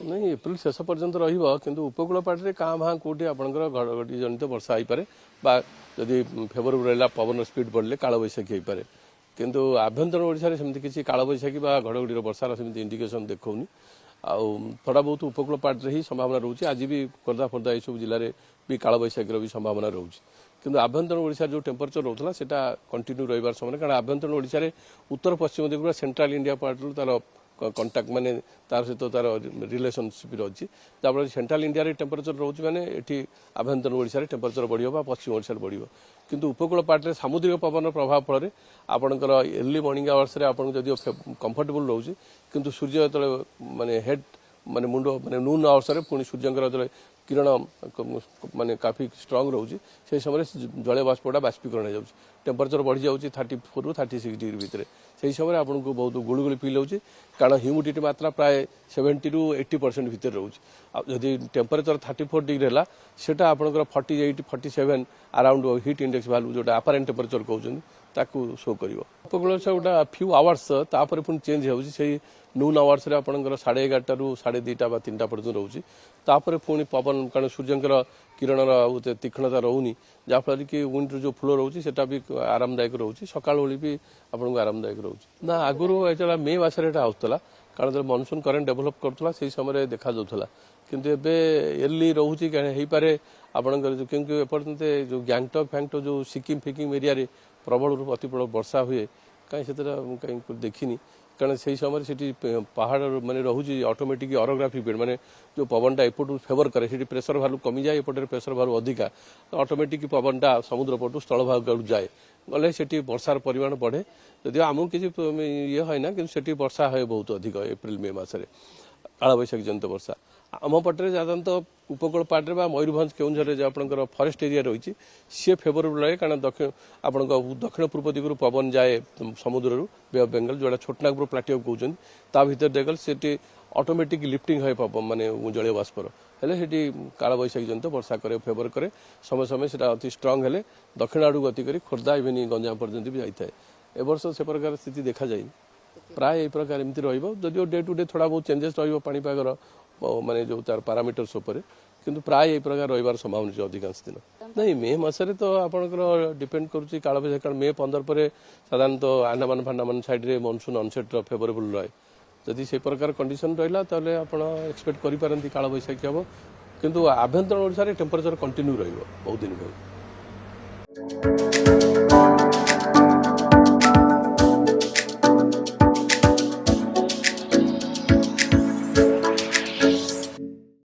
नहीं एप्रिल शेष पर्यंत रु उपकूल पाटे क्या भाँ कौटी आपंकर घड़घड़ी जनित वर्षा हो पारे जदि फेवरेबल रहा पवन स्पीड बढ़ले काल बैशाखी हो पारे किंतु आभ्यंतर ओडिशा सेमती किसी काल बैशाखी घड़घड़ी वर्षार सेमती इंडिकेशन देखौनी आउ थोड़ा बहुत उपकूल पाटे ही संभावना रोचे आज भी खोर्धा फोर्धा ये सब जिले में भी काल बैशाखीर भी संभावना रोचे किंतु आभ्यंतर ओडिशा जो टेम्परेचर रोला सेटा कंटिन्यू रही समय कारण आभ्यंतर ओडिशा रे उत्तर पश्चिम दिगरा सेंट्रल इंडिया पार्ट तार कंटाक्ट माने तार सहित तार रिलेशनशिप अच्छी जहाँफल सेंट्रल इंडिया टेम्परेचर रोचे मैंने ये आभ्यंतर ओडिशा टेम्परेचर बढ़ पश्चिम ओडिशा बढ़ किंतु उपकूल पाटे सामुद्रिक पवन प्रभाव फल आपणकर अर्ली मॉर्निंग आवर्स आपको जदि कंफर्टेबल रोचे किंतु सूर्य जो माने हेड माने मुंड माने नून आवर्स पुणी सूर्यंकर जो किरण माने काफी स्ट्रांग रोचे से समय जल बाष्पटा बाष्पीकरण हो टेम्परेचर बढ़ी जाऊँगी 34 ରୁ 36 डिग्री भितर से समय आपको बहुत गुड़गुड़ी फिल होची कारण ह्यूमिडिटी मात्रा प्राय 70 ରୁ 80% भितर रोचे जदि टेम्परेचर 34 डिग्री है सेटा आपंकर 48 47 अराउंड हिट इंडेक्स भैल्यू जोटा अपारेंट टेम्परेचर कहते ताकू शो कर उपकूल गोटा फ्यू आवर्स तापर पुणी चेंज हो नून आवर्स आपंकर 11:30 ରୁ 2:30 3टा पर्यटन रोचे तापर पुणी पवन कारण सूर्यंकर किरण तीक्ष्णता रोनी जहाँफल कि विंड जो फ्लो रोचे सेटा भी आरामदायक रोचे सकाल बेली भी आपको आरामदायक रोचे ना आगुरी ये मे मसरे आसला कारण जो मनसून करेन्ट डेभलप करूला से समय देखा जाऊला किंतु एबे एर्ली रोचे हो पारे आपंकर क्योंकि एपर्यंत जो गैंगटक फैंगटक जो सिक्किम फिकिम एरिया प्रबल अति प्रबल वर्षा हुए कहीं से कहीं देखनी कारण से समय से पहाड़ माने रोचे ऑटोमेटिक ऑरोग्राफी बेड माने जो पवनटा एपटू फेवर करे से प्रेसर भालू कमी जाए एपटे प्रेसर भालू अधिका ऑटोमेटिक पवनटा समुद्र पटू स्थल भाग जाए गले से वर्षार परिमाण बढ़े यदि आमको किसी ये है ना कि से वर्षा है बहुत अधिक एप्रिल मे मसरे काल बैशाखी जनित वर्षा आम पटे साधारणतः उपकूल पाटे मयूरभंज केउंझर जो आपंकर फरेस्ट एरिया रही सी फेवरेबल रहे कारण आप दक्षिण पूर्व दिगु पवन जाए समुद्र बे ऑफ बेंगल जोड़ा छोटनागपुर प्लाटियो कहते ता भर देखल से ऑटोमेटिक लिफ्टिंग है माने जलीय बाष्पर हेले काल बैशाखी जनित वर्षा करे फेवर करे समय समय से अति स्ट्रांग हेले दक्षिण आड़ गति कर खोर्धा इवन गंजाम पर्यंत भी जाए ए वर्ष से प्रकार स्थिति देखा जाए प्राय यही प्रकार एमती रदियो डे टू डे थोड़ा बहुत चेंजेस रहीपागर माने जो तार पारामीटर्स उपर किंतु प्राय यही प्रकार रही संभावना अधिकांश दिन नहीं मे मसरे तो आपंकर डिपेंड करुच्ची काल बैशाखी कारण मे 15 पर साधारणतः आंडामान फांडामान साइड रे मनसून अनसेट फेवरेबल रहे जदि से प्रकार कंडीशन रहा ताले आपण एक्सपेक्ट करि पारंती काल बैशाखी हम किंतु आभ्यंतर ओडिशा रे टेम्परेचर कंटिन्यू रहिबो बहुत दिन